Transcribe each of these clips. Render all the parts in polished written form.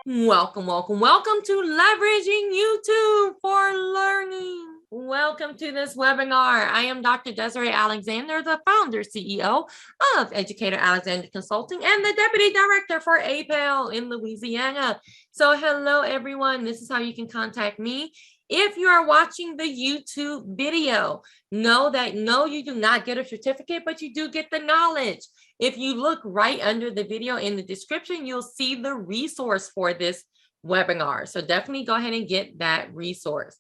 Welcome, welcome, welcome to Leveraging YouTube for Learning. Welcome to this webinar. I am Dr. Desiree Alexander, the founder, CEO of Educator Alexander Consulting and the Deputy Director for APEL in Louisiana. So hello, everyone. This is how you can contact me. If you are watching the YouTube video, know that no, you do not get a certificate, but you do get the knowledge. If you look right under the video in the description, you'll see the resource for this webinar. So definitely go ahead and get that resource.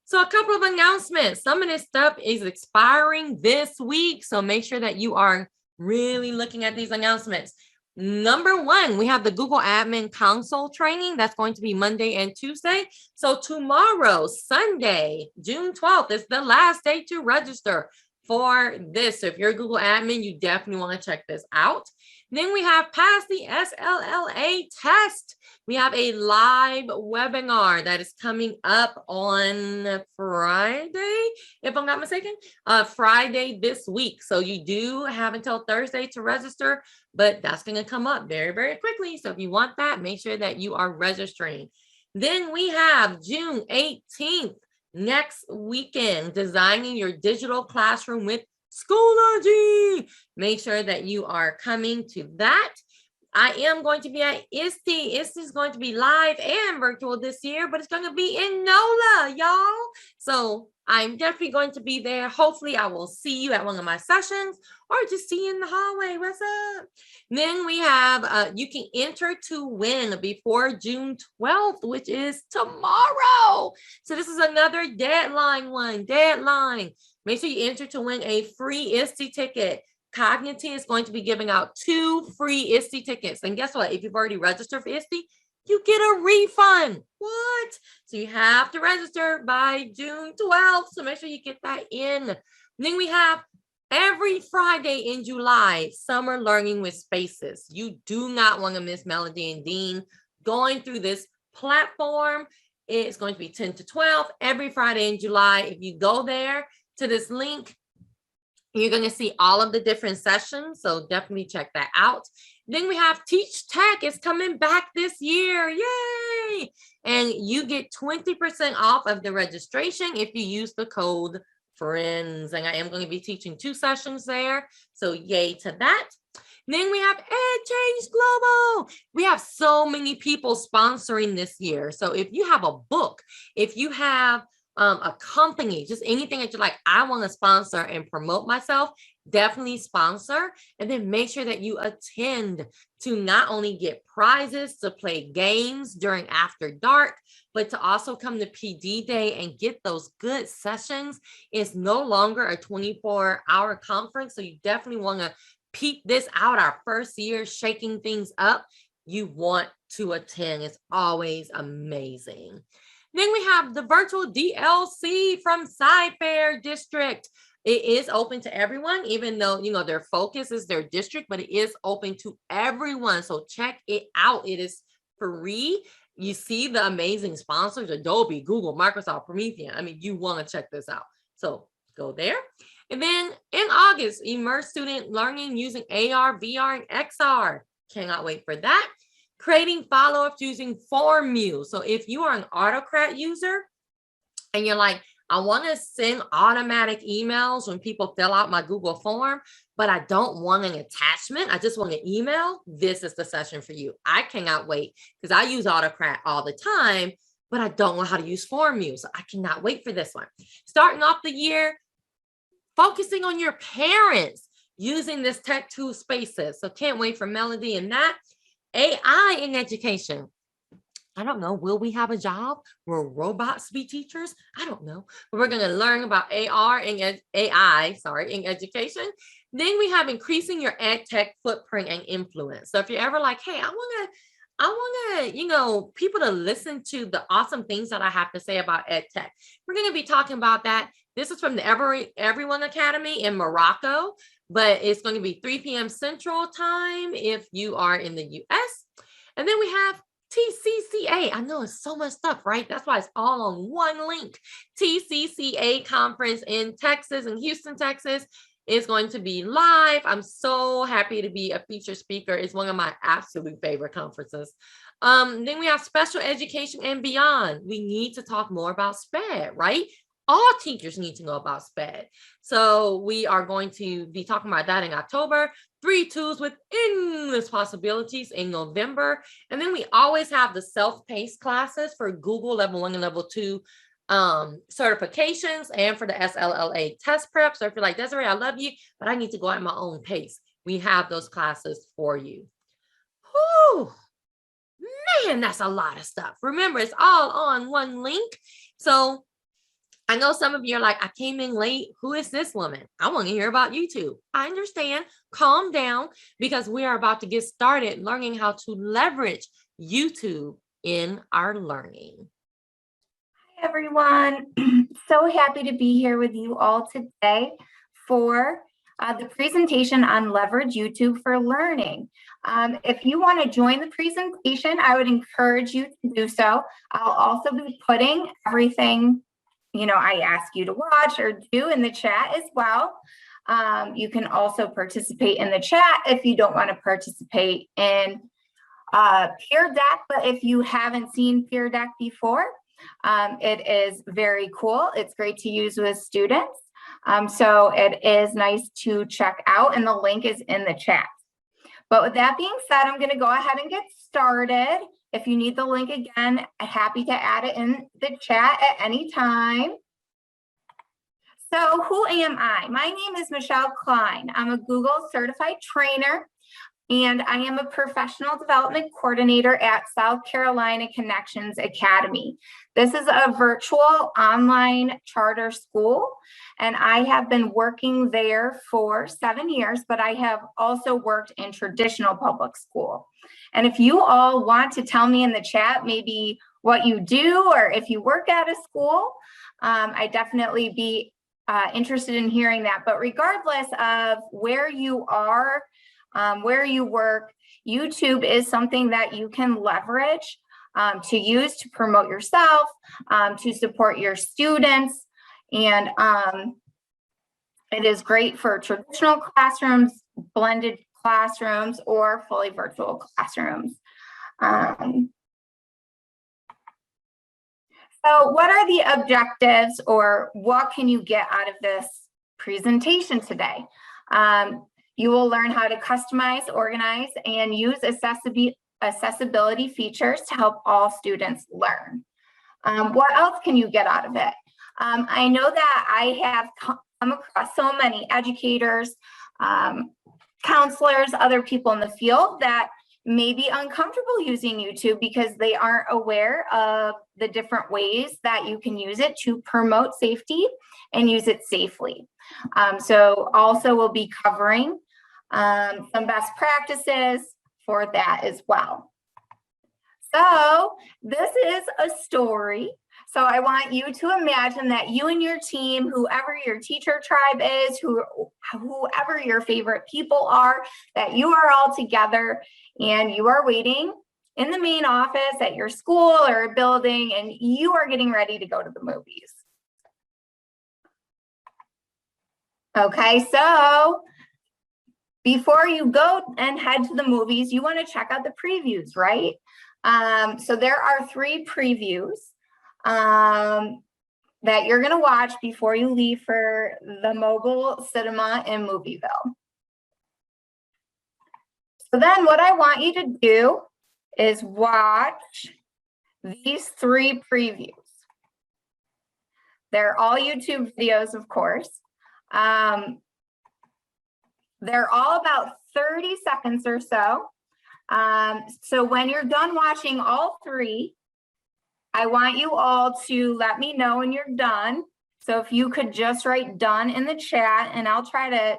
So a couple of announcements. Some of this stuff is expiring this week. So make sure that you are really looking at these announcements. Number one, we have the Google Admin Console training. That's going to be Monday and Tuesday. So tomorrow, Sunday, June 12th, is the last day to register for this. So if you're a Google admin, you definitely want to check this out. Then we have Pass the SLLA Test. We have a live webinar that is coming up on Friday, if I'm not mistaken, Friday this week. So you do have until Thursday to register, but that's going to come up very, very quickly. So if you want that, make sure that you are registering. Then we have June 18th. Next weekend, designing your digital classroom with Schoology. Make sure that you are coming to that. I am going to be at ISTE. ISTE is going to be live and virtual this year, but it's going to be in NOLA, y'all. So I'm definitely going to be there. Hopefully, I will see you at one of my sessions or just see you in the hallway. What's up? Then we have, you can enter to win before June 12th, which is tomorrow. So this is another deadline. Make sure you enter to win a free ISTE ticket. Cognitive is going to be giving out 2 free ISTE tickets. And guess what? If you've already registered for ISTE, you get a refund. What? So you have to register by June 12th. So make sure you get that in. And then we have every Friday in July, Summer Learning with Spaces. You do not want to miss Melody and Dean going through this platform. It's going to be 10 to 12 every Friday in July. If you go there to this link, you're going to see all of the different sessions. So definitely check that out. Then we have Teach Tech is coming back this year. Yay! And you get 20% off of the registration if you use the code FRIENDS. And I am going to be teaching 2 sessions there. So yay to that. Then we have EdChange Global. We have so many people sponsoring this year. So if you have a book, if you have a company, just anything that you're like, I want to sponsor and promote myself, definitely sponsor. And then make sure that you attend to not only get prizes to play games during After Dark, but to also come to PD Day and get those good sessions. It's no longer a 24-hour conference. So you definitely want to peep this out. Our first year shaking things up. You want to attend. It's always amazing. Then we have the virtual DLC from Sci-Fair District. It is open to everyone, even though, their focus is their district, but it is open to everyone. So check it out. It is free. You see the amazing sponsors, Adobe, Google, Microsoft, Promethean. I mean, you want to check this out. So go there. And then in August, immerse student learning using AR, VR, and XR. Cannot wait for that. Creating follow-ups using Formule. So if you are an Autocrat user and you're like, I want to send automatic emails when people fill out my Google form, but I don't want an attachment, I just want an email, this is the session for you. I cannot wait because I use Autocrat all the time, but I don't know how to use Formule. So I cannot wait for this one. Starting off the year, focusing on your parents using this Tech Tool Spaces. So can't wait for Melody and that. AI in education. I don't know. Will we have a job? Will robots be teachers? I don't know. But we're going to learn about AR and AI, in education. Then we have increasing your ed tech footprint and influence. So if you're ever like, hey, I want to, people to listen to the awesome things that I have to say about ed tech. We're going to be talking about that. This is from the Everyone Academy in Morocco, but it's going to be 3 p.m. Central Time if you are in the US. And then we have TCCA. I know it's so much stuff, right? That's why it's all on one link. TCCA conference in Texas, in Houston, Texas. is going to be live. I'm so happy to be a featured speaker. It's one of my absolute favorite conferences. Then we have special education and beyond. We need to talk more about SPED, right? All teachers need to know about SPED. So we are going to be talking about that in October. 3 tools with endless possibilities in November. And then we always have the self-paced classes for Google Level 1 and Level 2 certifications and for the SLLA test prep. So if you're like, Desiree, I love you, but I need to go at my own pace, we have those classes for you. Whew. Man, that's a lot of stuff. Remember, it's all on one link. So I know some of you are like, I came in late. Who is this woman? I want to hear about YouTube. I understand. Calm down, because we are about to get started learning how to leverage YouTube in our learning. Hi, everyone. So happy to be here with you all today for the presentation on Leverage YouTube for Learning. If you want to join the presentation, I would encourage you to do so. I'll also be putting everything I ask you to watch or do in the chat as well. You can also participate in the chat if you don't want to participate in Peer Deck, but if you haven't seen Peer Deck before, it is very cool. It's great to use with students. So it is nice to check out, and the link is in the chat. But with that being said, I'm going to go ahead and get started. If you need the link again, I'm happy to add it in the chat at any time. So who am I? My name is Michele Klein. I'm a Google certified trainer, and I am a professional development coordinator at South Carolina Connections Academy. This is a virtual online charter school, and I have been working there for 7 years, but I have also worked in traditional public school. And if you all want to tell me in the chat maybe what you do, or if you work at a school, I'd definitely be interested in hearing that. But regardless of where you are, where you work, YouTube is something that you can leverage to use to promote yourself, to support your students. And it is great for traditional classrooms, blended classrooms, or fully virtual classrooms. So what are the objectives, or what can you get out of this presentation today? You will learn how to customize, organize, and use accessibility features to help all students learn. What else can you get out of it? I know that I have come across so many educators, counselors, other people in the field that may be uncomfortable using YouTube because they aren't aware of the different ways that you can use it to promote safety and use it safely. So also we'll be covering some best practices for that as well. So this is a story. So I want you to imagine that you and your team, whoever your teacher tribe is, whoever your favorite people are, that you are all together and you are waiting in the main office at your school or a building, and you are getting ready to go to the movies. Okay, so before you go and head to the movies, you want to check out the previews, right? So there are 3 previews that you're going to watch before you leave for the mobile cinema in Movieville. So then what I want you to do is watch these 3 previews. They're all YouTube videos, of course. They're all about 30 seconds or so. So when you're done watching all 3, I want you all to let me know when you're done. So if you could just write done in the chat, and I'll try to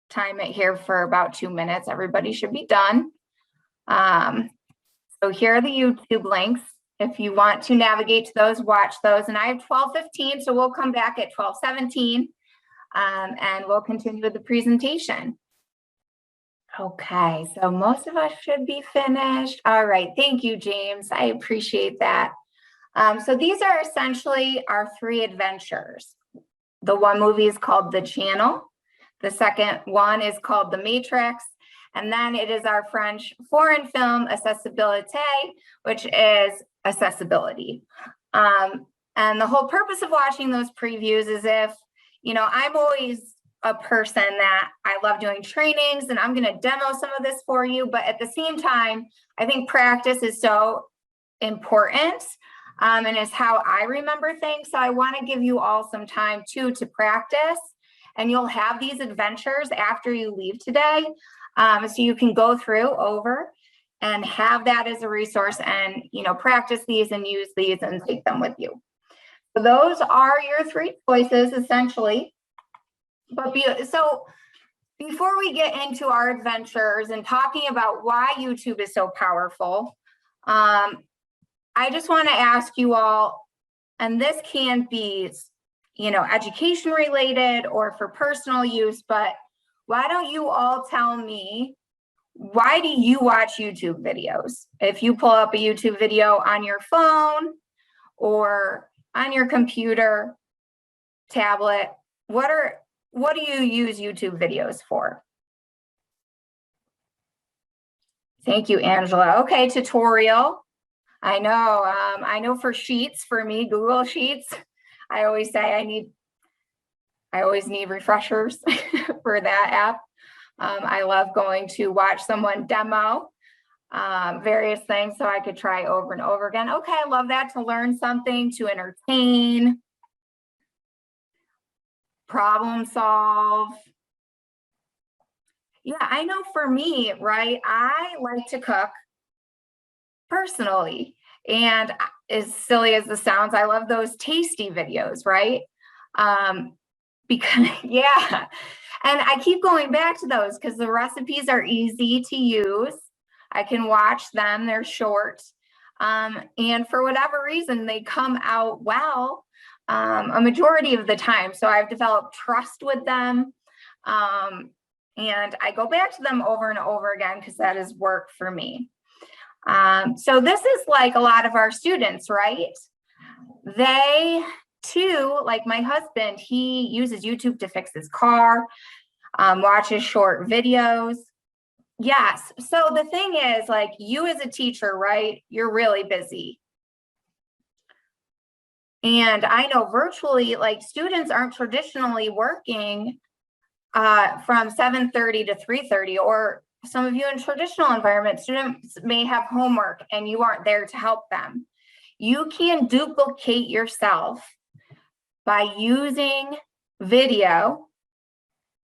time it here for about 2 minutes. Everybody should be done. So here are the YouTube links. If you want to navigate to those, watch those. And I have 12:15, so we'll come back at 12:17 and we'll continue with the presentation. Okay, so most of us should be finished. All right, thank you, James. I appreciate that. So these are essentially our 3 adventures. The one movie is called The Channel. The second one is called The Matrix. And then it is our French foreign film, Accessibilité, which is accessibility. And the whole purpose of watching those previews is if, you know, I'm always a person that I love doing trainings and I'm going to demo some of this for you. But at the same time, I think practice is so important and is how I remember things. So I want to give you all some time too to practice, and you'll have these adventures after you leave today. So you can go through over and have that as a resource and, you know, practice these and use these and take them with you. So those are your three choices essentially. But so before we get into our adventures and talking about why YouTube is so powerful, I just want to ask you all, and this can be, you know, education related or for personal use, but why don't you all tell me, why do you watch YouTube videos? If you pull up a YouTube video on your phone or on your computer, tablet, what do you use YouTube videos for? Thank you, Angela. Okay, tutorial. I know for Sheets, for me, Google Sheets, I always say I always need refreshers for that app. I love going to watch someone demo various things so I could try over and over again. Okay, I love that, to learn something, to entertain, problem solve. Yeah, I know for me, right, I like to cook personally. And as silly as this sounds, I love those tasty videos, right? Because, yeah. And I keep going back to those because the recipes are easy to use. I can watch them, they're short. And for whatever reason, they come out well a majority of the time. So I've developed trust with them. And I go back to them over and over again because that is work for me. So this is like a lot of our students, right? They too, like my husband, he uses YouTube to fix his car, watches short videos. Yes. So the thing is, like, you as a teacher, right? You're really busy. And I know virtually, like, students aren't traditionally working from 7:30 to 3:30, or some of you in traditional environments, students may have homework and you aren't there to help them. You can duplicate yourself by using video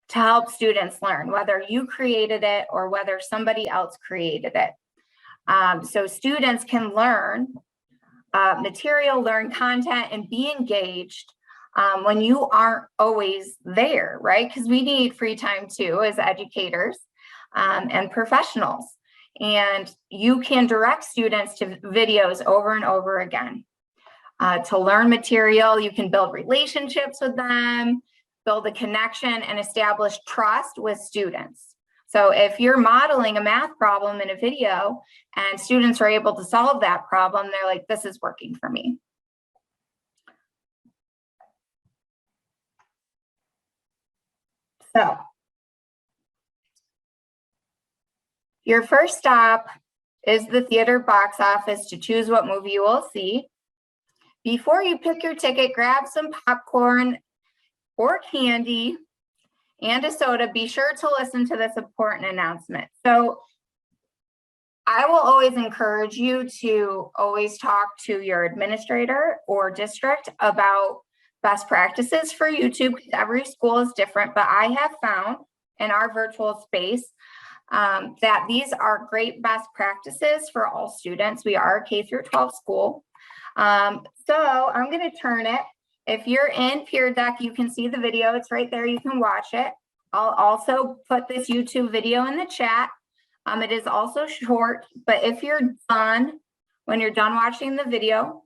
to help students learn, whether you created it or whether somebody else created it. So students can learn material, learn content, and be engaged when you aren't always there, right? Because we need free time too as educators and professionals. And you can direct students to videos over and over again. To learn material, you can build relationships with them, build a connection, and establish trust with students. So if you're modeling a math problem in a video and students are able to solve that problem, they're like, this is working for me. So your first stop is the theater box office to choose what movie you will see. Before you pick your ticket, grab some popcorn or candy and a soda. Be sure to listen to this important announcement. So I will always encourage you to always talk to your administrator or district about best practices for YouTube, because every school is different, but I have found in our virtual space that these are great best practices for all students. We are a K through 12 school. So I'm going to turn it. If you're in Peer Deck, you can see the video. It's right there. You can watch it. I'll also put this YouTube video in the chat. It is also short, but if you're done, when you're done watching the video,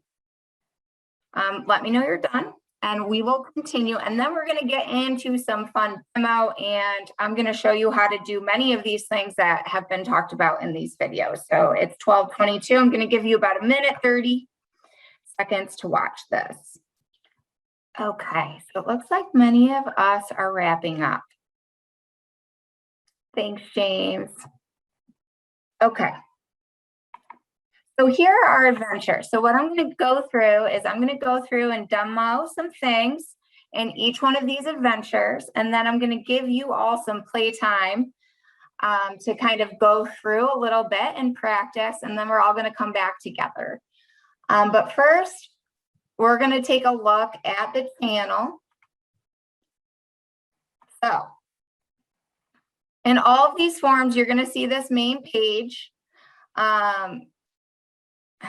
let me know you're done and we will continue. And then we're going to get into some fun demo, and I'm going to show you how to do many of these things that have been talked about in these videos. So it's 12:22. I'm going to give you about a minute, 30 seconds to watch this. Okay, so it looks like many of us are wrapping up. Thanks, James. Okay. So here are our adventures. So what I'm going to go through is I'm going to go through and demo some things in each one of these adventures. And then I'm going to give you all some playtime to kind of go through a little bit and practice. And then we're all going to come back together. But first, we're going to take a look at the channel. So in all of these forms, you're going to see this main page. And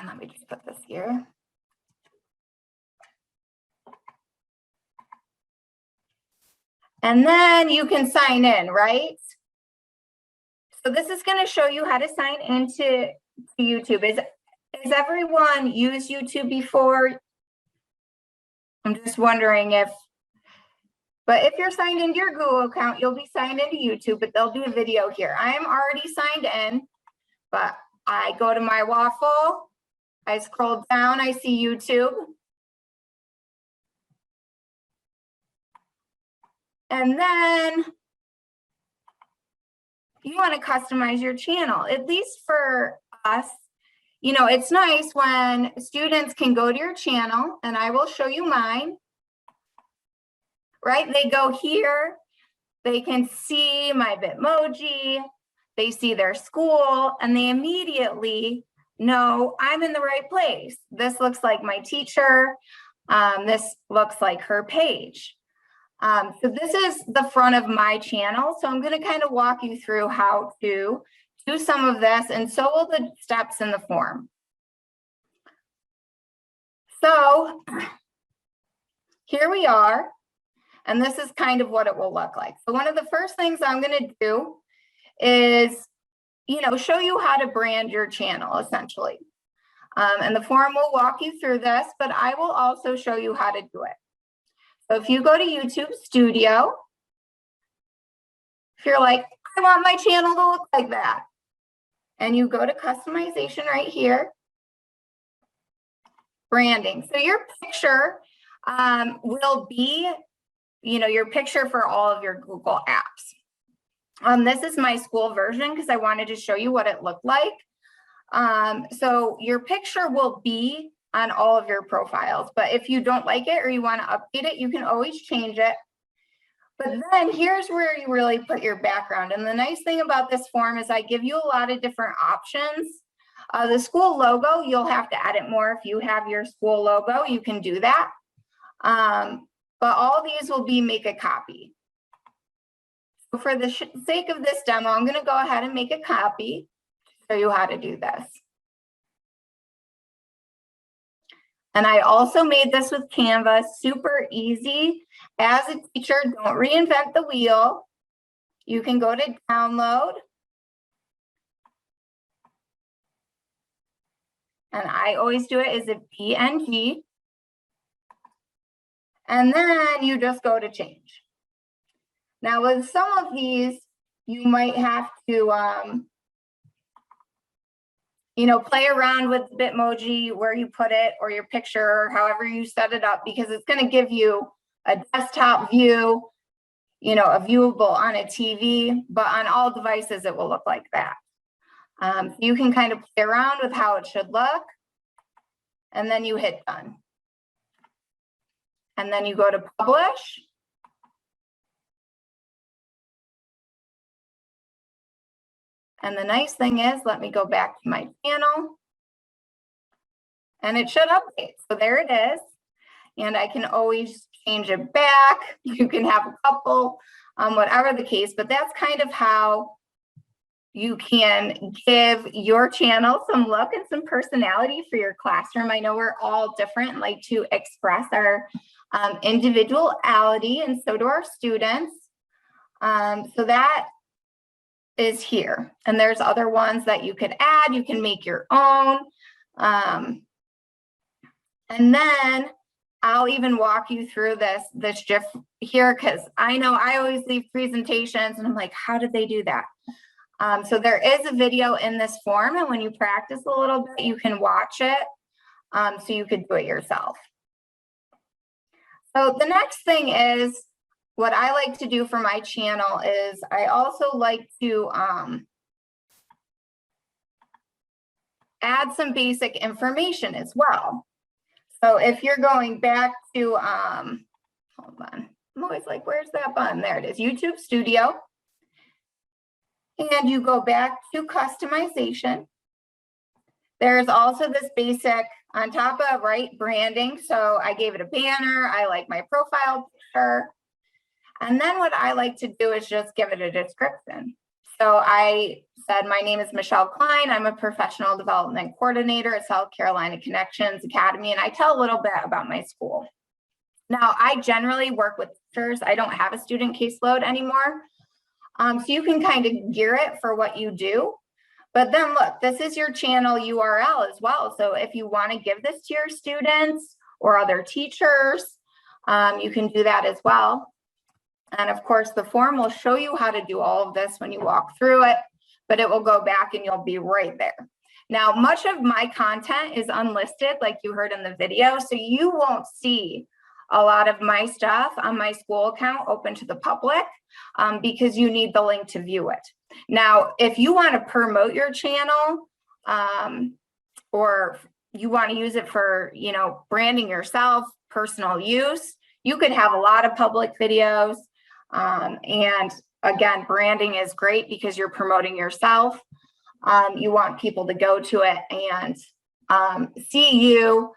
let me just put this here. And then you can sign in, right? So this is going to show you how to sign into YouTube. Has everyone used YouTube before? I'm just wondering but if you're signed into your Google account, you'll be signed into YouTube, but they'll do a video here. I am already signed in, but I go to my waffle, I scroll down, I see YouTube. And then you want to customize your channel, at least for us. You know, it's nice when students can go to your channel, and I will show you mine, right? They go here, they can see my Bitmoji, they see their school, and they immediately know I'm in the right place. This looks like my teacher. This looks like her page. So this is the front of my channel. So I'm going to kind of walk you through how to do some of this, and so will the steps in the form. So here we are, and this is kind of what it will look like. So one of the first things I'm going to do is, show you how to brand your channel, essentially. And the form will walk you through this, but I will also show you how to do it. So if you go to YouTube Studio, if you're like, I want my channel to look like that, and you go to customization right here, branding. So your picture will be, your picture for all of your Google apps. This is my school version because I wanted to show you what it looked like. So your picture will be on all of your profiles, but if you don't like it or you want to update it, you can always change it. But then here's where you really put your background. And the nice thing about this form is I give you a lot of different options. The school logo, you'll have to edit more. If you have your school logo, you can do that. But all these will be make a copy. So for the sake of this demo, I'm going to go ahead and make a copy to show you how to do this. And I also made this with Canva, super easy. As a teacher, don't reinvent the wheel. You can go to download. And I always do it as a PNG. And then you just go to change. Now with some of these, you might have to, play around with Bitmoji, where you put it, or your picture, or however you set it up, because it's going to give you a desktop view, a viewable on a TV, but on all devices, it will look like that. You can kind of play around with how it should look, and then you hit done. And then you go to publish. And the nice thing is, let me go back to my channel, and it should update. So there it is. And I can always change it back. You can have a couple, whatever the case, but that's kind of how you can give your channel some look and some personality for your classroom. I know we're all different and like to express our individuality, and so do our students. So that is here, and there's other ones that you could add. You can make your own, and then I'll even walk you through this GIF here, because I know I always leave presentations and I'm like, how did they do that? So there is a video in this form, and when you practice a little bit, you can watch it, so you could do it yourself. So the next thing is, what I like to do for my channel is I also like to add some basic information as well. So if you're going back to, hold on, I'm always like, where's that button? There it is, YouTube Studio. And you go back to customization. There's also this basic on top of, right, branding. So I gave it a banner. I like my profile picture. And then what I like to do is just give it a description. So I said, my name is Michele Klein. I'm a professional development coordinator at South Carolina Connections Academy. And I tell a little bit about my school. Now, I generally work with teachers. I don't have a student caseload anymore. So you can kind of gear it for what you do. But then look, this is your channel URL as well. So if you want to give this to your students or other teachers, you can do that as well. And of course, the form will show you how to do all of this when you walk through it, but it will go back and you'll be right there. Now, much of my content is unlisted, like you heard in the video, so you won't see a lot of my stuff on my school account open to the public because you need the link to view it. Now, if you want to promote your channel or you want to use it for, you know, branding yourself, personal use, you could have a lot of public videos. And again, branding is great because you're promoting yourself. You want people to go to it and see you.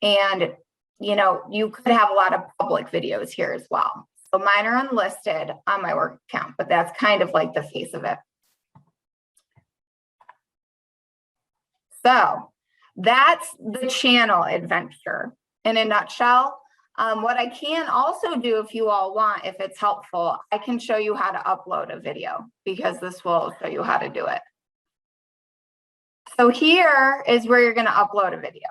And, you know, you could have a lot of public videos here as well. So mine are unlisted on my work account, but that's kind of like the face of it. So that's the channel adventure in a nutshell. What I can also do, if you all want, if it's helpful, I can show you how to upload a video because this will show you how to do it. So here is where you're going to upload a video.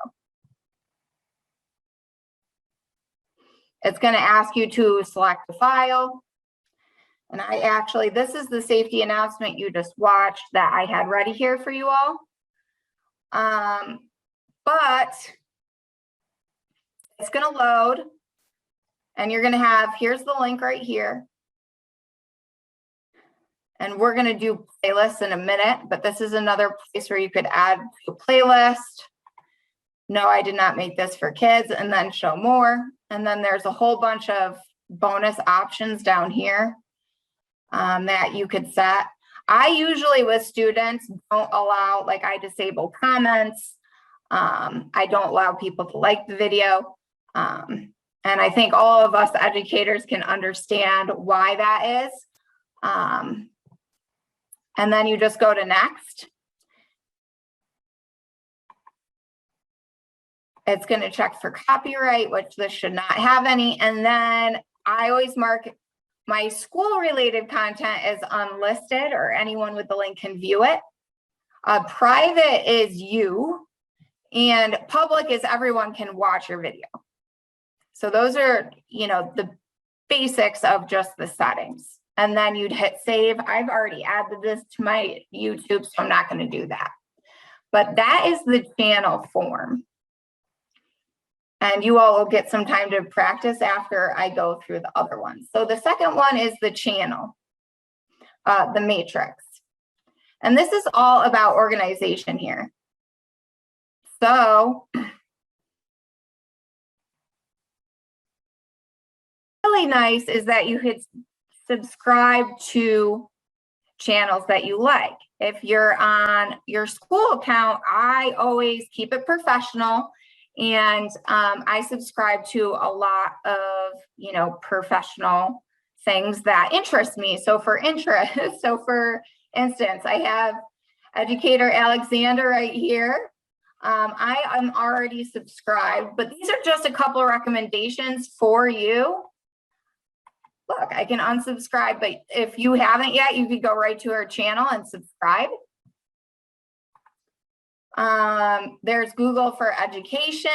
It's going to ask you to select a file. And I actually, this is the safety announcement you just watched that I had ready here for you all. But it's going to load and you're going to have, here's the link right here. And we're going to do playlists in a minute, but this is another place where you could add a playlist. No, I did not make this for kids, and then show more. And then there's a whole bunch of bonus options down here that you could set. I usually with students don't allow, like I disable comments. I don't allow people to like the video. And I think all of us educators can understand why that is. And then you just go to next. It's going to check for copyright, which this should not have any. And then I always mark my school related content as unlisted, or anyone with the link can view it. Private is you, and public is everyone can watch your video. So those are, you know, the basics of just the settings. And then you'd hit save. I've already added this to my YouTube, so I'm not going to do that. But that is the channel form. And you all will get some time to practice after I go through the other ones. So the second one is the channel, the matrix. And this is all about organization here. So really nice is that you could subscribe to channels that you like. If you're on your school account, I always keep it professional. And I subscribe to a lot of, you know, professional things that interest me. So for instance, I have Educator Alexander right here. I am already subscribed, but these are just a couple of recommendations for you. Look, I can unsubscribe, but if you haven't yet, you could go right to our channel and subscribe. There's Google for Education.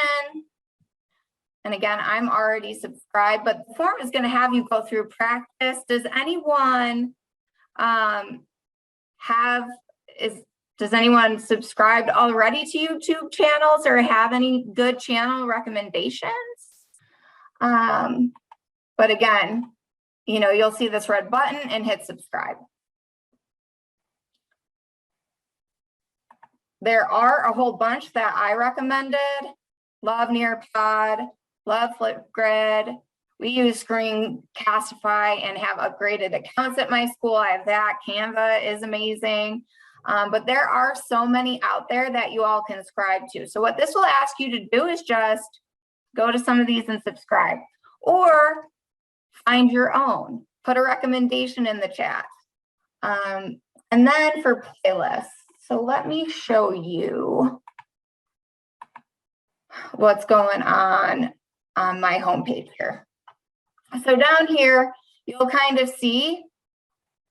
And again, I'm already subscribed, but the form is going to have you go through practice. Does anyone does anyone subscribed already to YouTube channels or have any good channel recommendations? But again, you'll see this red button and hit subscribe. There are a whole bunch that I recommended. Love Nearpod, love Flipgrid. We use Screencastify and have upgraded accounts at my school. I have that. Canva is amazing. But there are so many out there that you all can subscribe to. So what this will ask you to do is just go to some of these and subscribe, or find your own. Put a recommendation in the chat. And then for playlists. So let me show you what's going on my homepage here. So down here, you'll kind of see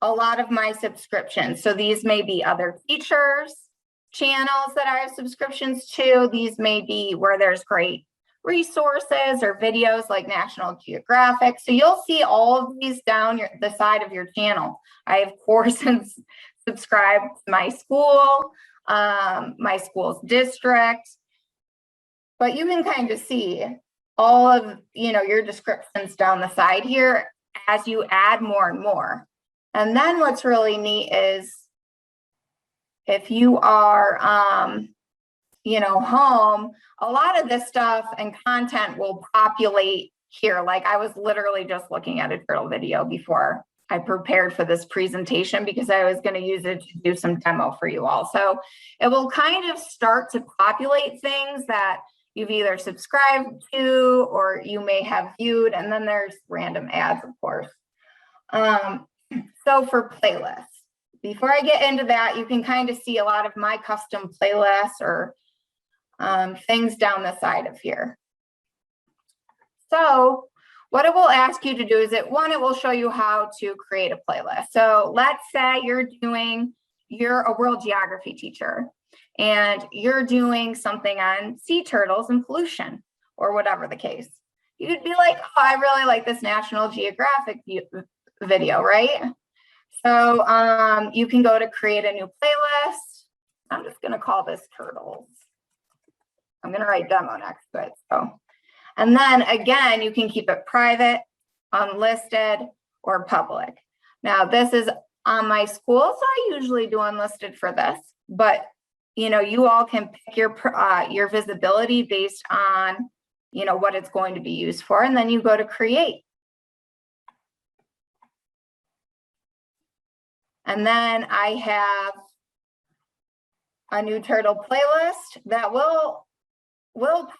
a lot of my subscriptions. So these may be other teachers' channels that I have subscriptions to. These may be where there's great resources or videos like National Geographic. So you'll see all of these down the side of your channel. I have courses subscribed to my school, my school's district, but you can kind of see all of your descriptions down the side here as you add more and more. And then what's really neat is if you are home, a lot of this stuff and content will populate here. Like I was literally just looking at a turtle video before I prepared for this presentation because I was going to use it to do some demo for you all. So it will kind of start to populate things that you've either subscribed to or you may have viewed, and then there's random ads, of course. So for playlists, before I get into that, you can kind of see a lot of my custom playlists or things down the side of here. So what it will ask you to do is it will show you how to create a playlist. So let's say you're a world geography teacher and you're doing something on sea turtles and pollution or whatever the case. You could be like, oh, I really like this National Geographic video, right? So you can go to create a new playlist. I'm just going to call this turtles. I'm going to write demo next to it. And then again, you can keep it private, unlisted, or public. Now this is on my school, so I usually do unlisted for this, but you all can pick your visibility based on what it's going to be used for, and then you go to create. And then I have a new turtle playlist that will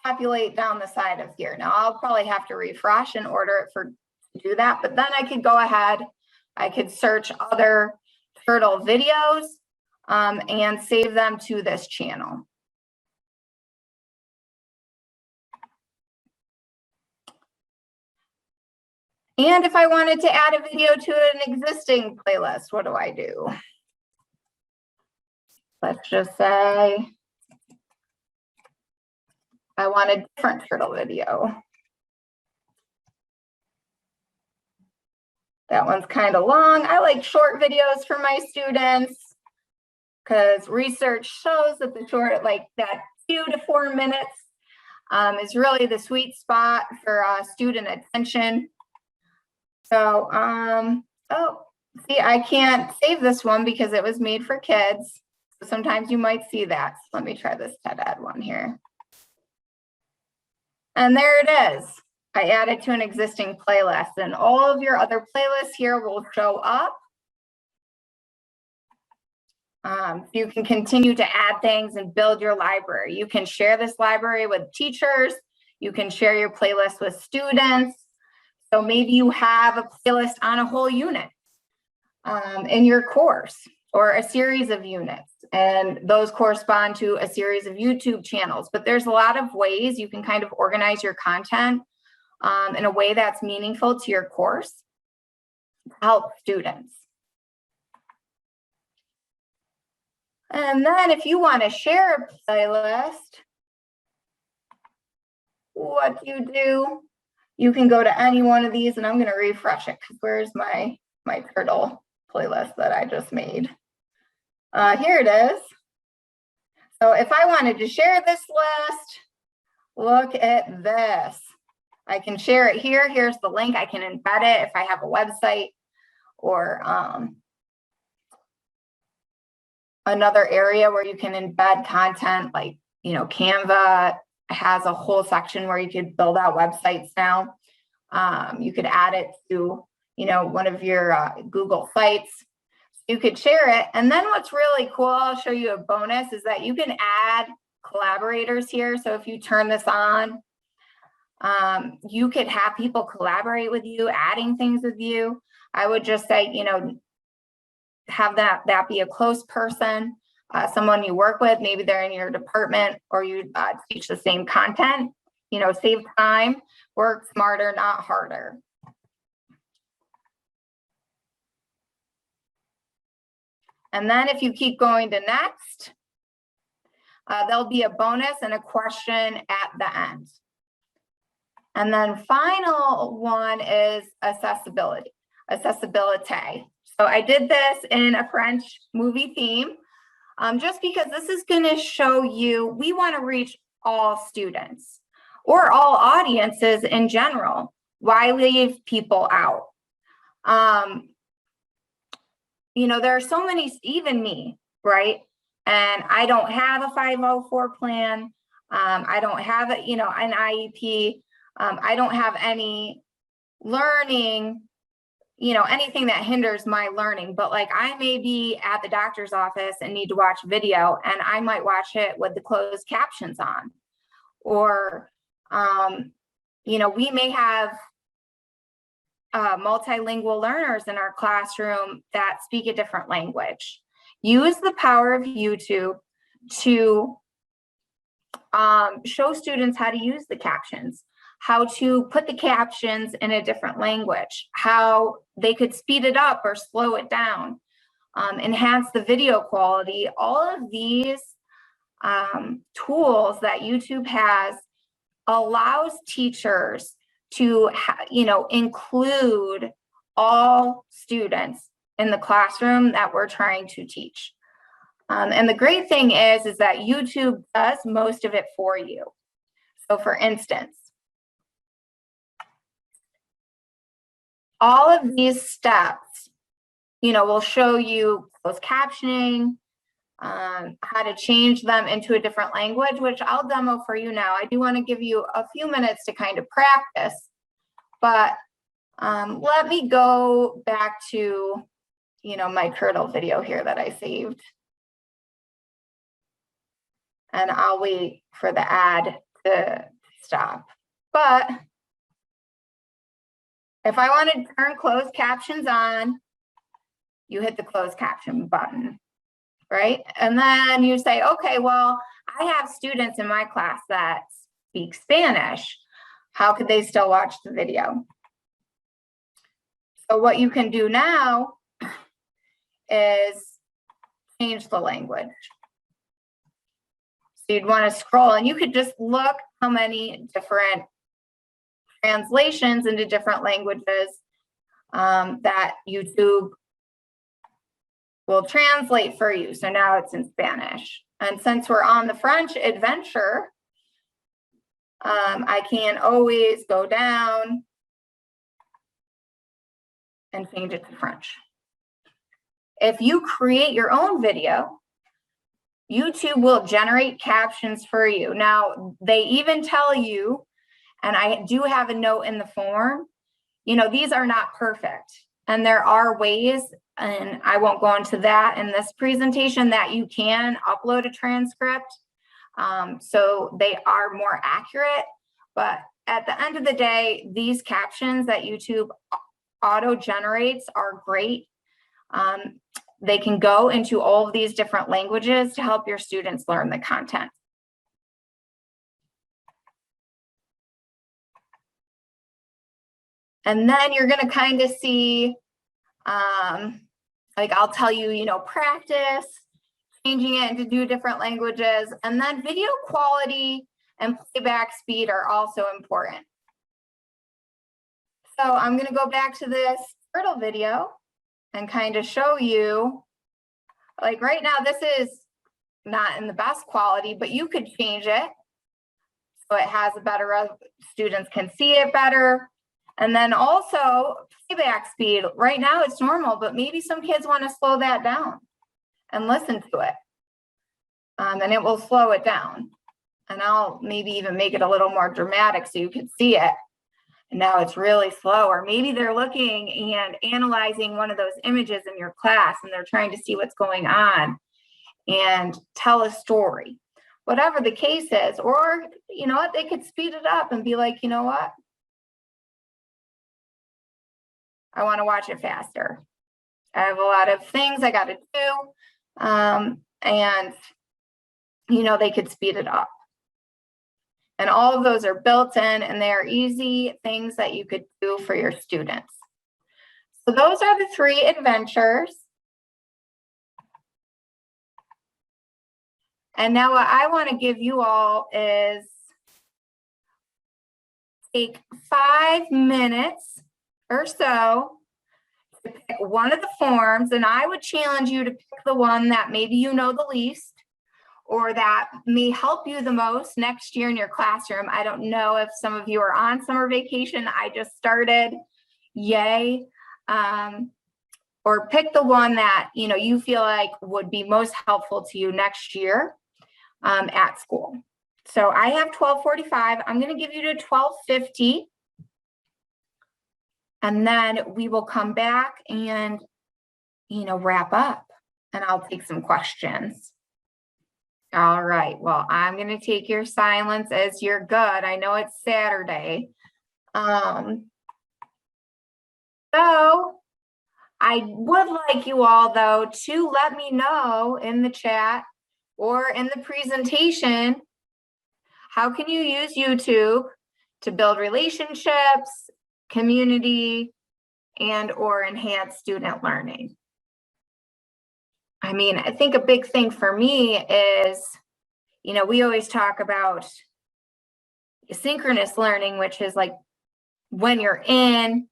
populate down the side of here. Now I'll probably have to refresh in order to do that, but then I could go ahead, I could search other turtle videos and save them to this channel. And if I wanted to add a video to an existing playlist, what do I do? Let's just say I want a different turtle video. That one's kind of long. I like short videos for my students because research shows that the short, like that 2 to 4 minutes is really the sweet spot for student attention. So, oh, see, I can't save this one because it was made for kids. So sometimes you might see that. So let me try this TED one here. And there it is. I added to an existing playlist, and all of your other playlists here will show up. You can continue to add things and build your library. You can share this library with teachers. You can share your playlist with students. So maybe you have a playlist on a whole unit in your course or a series of units, and those correspond to a series of YouTube channels. But there's a lot of ways you can kind of organize your content in a way that's meaningful to your course to help students. And then if you want to share a playlist, what do? You can go to any one of these, and I'm going to refresh it because where's my turtle playlist that I just made? Here it is. So if I wanted to share this list, look at this. I can share it here. Here's the link. I can embed it if I have a website or another area where you can embed content, like, you know, Canva has a whole section where you could build out websites now. You could add it to, you know, one of your Google sites. You could share it. And then what's really cool, I'll show you a bonus, is that you can add collaborators here. So if you turn this on, you could have people collaborate with you, adding things with you. I would just say, you know, have that be a close person, someone you work with, maybe they're in your department or you teach the same content. You know, save time, work smarter, not harder. And then if you keep going to next, there'll be a bonus and a question at the end. And then final one is accessibility. So I did this in a French movie theme, just because this is going to show you, we want to reach all students or all audiences in general. Why leave people out? You know, there are so many, even me, right? And I don't have a 504 plan. I don't have a, you know, an IEP. I don't have any learning, you know, anything that hinders my learning, but like I may be at the doctor's office and need to watch video and I might watch it with the closed captions on. Or, you know, we may have multilingual learners in our classroom that speak a different language. Use the power of YouTube to show students how to use the captions, how to put the captions in a different language, how they could speed it up or slow it down, enhance the video quality. All of these tools that YouTube has allows teachers to, you know, include all students in the classroom that we're trying to teach. And the great thing is that YouTube does most of it for you. So for instance, all of these steps, you know, will show you closed captioning, how to change them into a different language, which I'll demo for you now. I do want to give you a few minutes to kind of practice, but let me go back to, you know, my Curdle video here that I saved. And I'll wait for the ad to stop. But if I want to turn closed captions on, you hit the closed caption button, right? And then you say, okay, well, I have students in my class that speak Spanish. How could they still watch the video? So what you can do now is change the language. So you'd want to scroll and you could just look how many different translations into different languages that YouTube will translate for you. So now it's in Spanish. And since we're on the French adventure, I can always go down and change it to French. If you create your own video, YouTube will generate captions for you. Now, they even tell you, and I do have a note in the form, you know, these are not perfect. And there are ways, and I won't go into that in this presentation, that you can upload a transcript. So they are more accurate. But at the end of the day, these captions that YouTube auto generates are great. They can go into all of these different languages to help your students learn the content. And then you're going to kind of see, like I'll tell you, you know, practice, changing it into 2 different languages, and then video quality and playback speed are also important. So I'm going to go back to this Turtle video and kind of show you, like right now, this is not in the best quality, but you could change it. so it has a better, students can see it better. And then also playback speed. Right now it's normal, but maybe some kids want to slow that down and listen to it. And it will slow it down. And I'll maybe even make it a little more dramatic so you can see it. And now it's really slow. Or maybe they're looking and analyzing one of those images in your class and they're trying to see what's going on and tell a story. Whatever the case is, or you know what, they could speed it up and be like, you know what? I want to watch it faster. I have a lot of things I got to do. And, you know, they could speed it up. And all of those are built in and they are easy things that you could do for your students. So those are the 3 adventures. And now what I want to give you all is take 5 minutes or so to pick one of the forms, and I would challenge you to pick the one that maybe you know the least or that may help you the most next year in your classroom. I don't know if some of you are on summer vacation. I just started, yay. Or pick the one that you feel like would be most helpful to you next year at school. So I have 12:45. I'm going to give you to 12:50. And then we will come back and, wrap up and I'll take some questions. All right. Well, I'm going to take your silence as you're good. I know it's Saturday. So I would like you all, though, to let me know in the chat or in the presentation, how can you use YouTube to build relationships, community, and or enhance student learning? I mean, I think a big thing for me is, we always talk about synchronous learning, which is like when you're in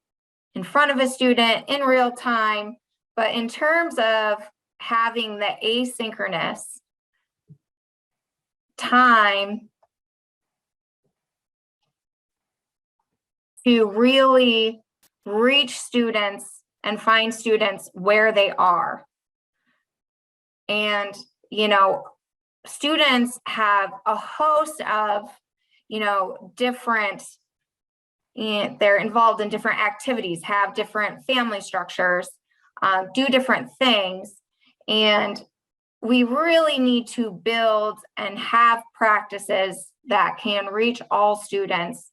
front of a student in real time. But in terms of having the asynchronous time to really reach students and find students where they are. And, students have a host of, different, they're involved in different activities, have different family structures, do different things. And we really need to build and have practices that can reach all students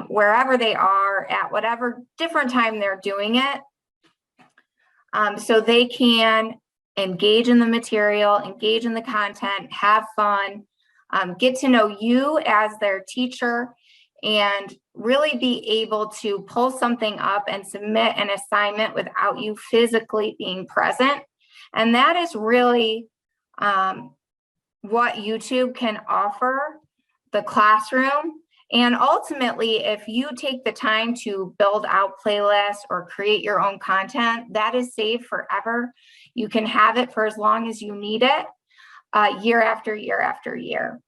wherever they are at whatever different time they're doing it. So they can engage in the material, engage in the content, have fun, get to know you as their teacher, and really be able to pull something up and submit an assignment without you physically being present. And that is really what YouTube can offer the classroom. And ultimately, if you take the time to build out playlists or create your own content, that is saved forever. You can have it for as long as you need it, year after year after year.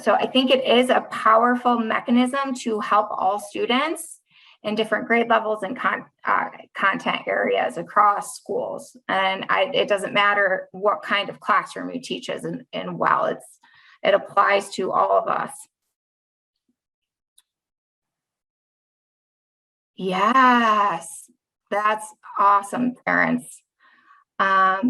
So I think it is a powerful mechanism to help all students in different grade levels and content areas across schools. And it doesn't matter what kind of classroom you teach in, it applies to all of us. Yes, that's awesome, parents. Yeah,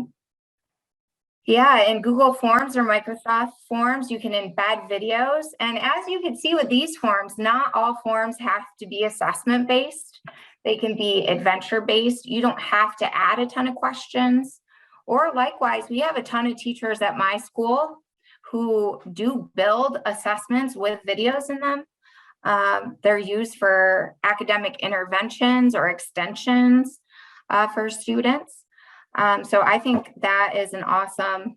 in Google Forms or Microsoft Forms, you can embed videos. And as you can see with these forms, not all forms have to be assessment-based. They can be adventure-based. You don't have to add a ton of questions. Or likewise, we have a ton of teachers at my school who do build assessments with videos in them. They're used for academic interventions or extensions for students. So I think that is an awesome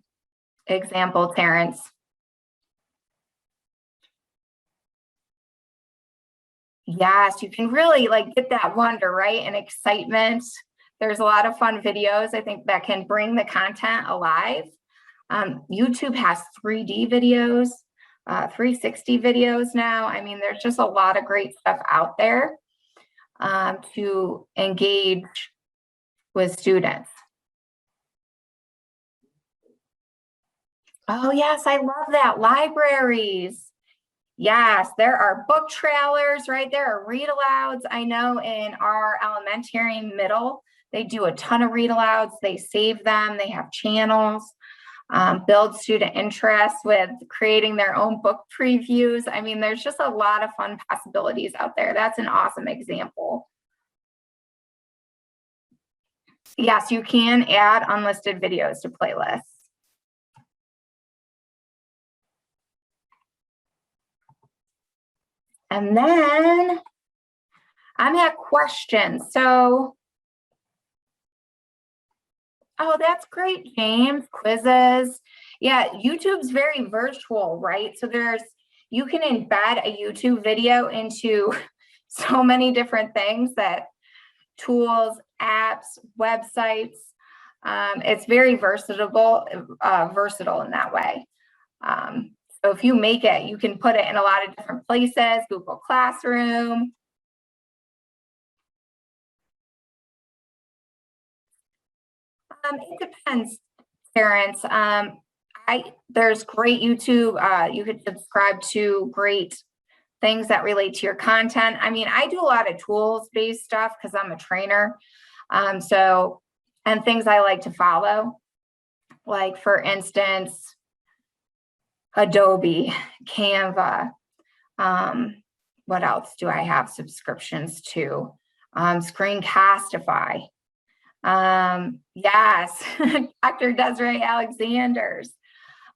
example, Terrence. Yes, you can really get that wonder, right? And excitement. There's a lot of fun videos, I think, that can bring the content alive. YouTube has 3D videos. 360 videos now. I mean, there's just a lot of great stuff out there to engage with students. Oh, yes, I love that. Libraries. Yes, there are book trailers, right? There are read alouds. I know in our elementary and middle, they do a ton of read alouds. They save them. They have channels, build student interest with creating their own book previews. I mean, there's just a lot of fun possibilities out there. That's an awesome example. Yes, you can add unlisted videos to playlists. And then I'm at questions. So, oh, that's great, James. Quizzes. Yeah, YouTube's very virtual, right? So you can embed a YouTube video into so many different things, that tools, apps, websites. It's very versatile in that way. So if you make it, you can put it in a lot of different places, Google Classroom. It depends, parents. There's great YouTube. You could subscribe to great things that relate to your content. I mean, I do a lot of tools-based stuff because I'm a trainer. And things I like to follow, like for instance, Adobe, Canva. What else do I have subscriptions to? Screencastify. Yes, Dr. Desiree Alexander's.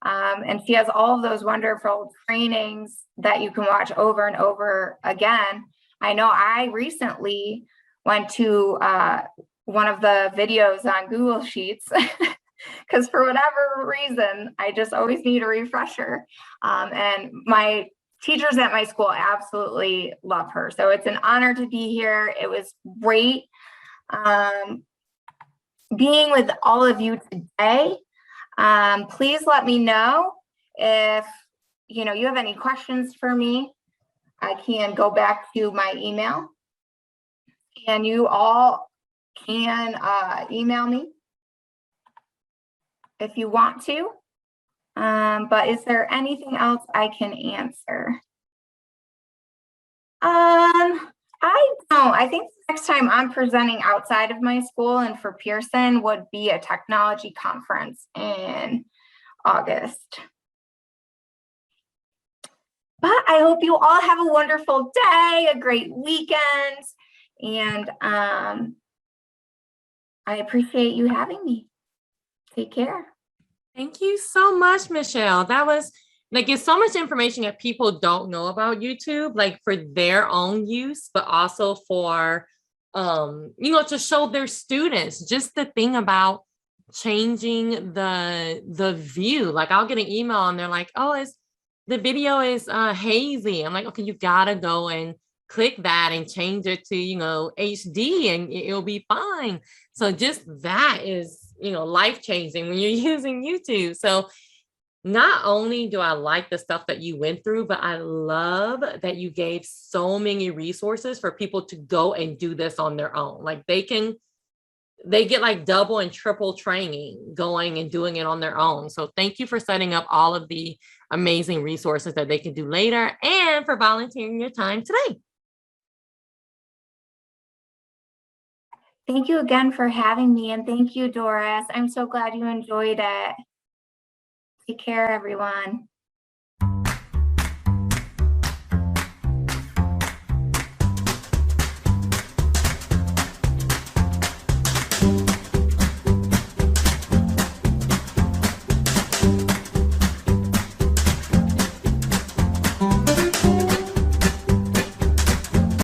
And she has all of those wonderful trainings that you can watch over and over again. I know I recently went to one of the videos on Google Sheets because for whatever reason, I just always need a refresher. And my teachers at my school absolutely love her. So it's an honor to be here. It was great being with all of you today. Please let me know if you have any questions for me. I can go back to my email, and you all can email me if you want to. But is there anything else I can answer? I don't. I think next time I'm presenting outside of my school and for Pearson would be a technology conference in August. But I hope you all have a wonderful day, a great weekend, and I appreciate you having me. Take care. Thank you so much, Michele. That was it's so much information that people don't know about YouTube, like for their own use, but also for, to show their students just the thing about changing the view. Like I'll get an email and they're like, oh, the video is hazy. I'm like, okay, you gotta go and click that and change it to, HD and it'll be fine. So just that is, life-changing when you're using YouTube. So not only do I like the stuff that you went through, but I love that you gave so many resources for people to go and do this on their own. Like they get like double and triple training going and doing it on their own. So thank you for setting up all of the amazing resources that they can do later and for volunteering your time today. Thank you again for having me, and thank you, Doris. I'm so glad you enjoyed it. Take care, everyone.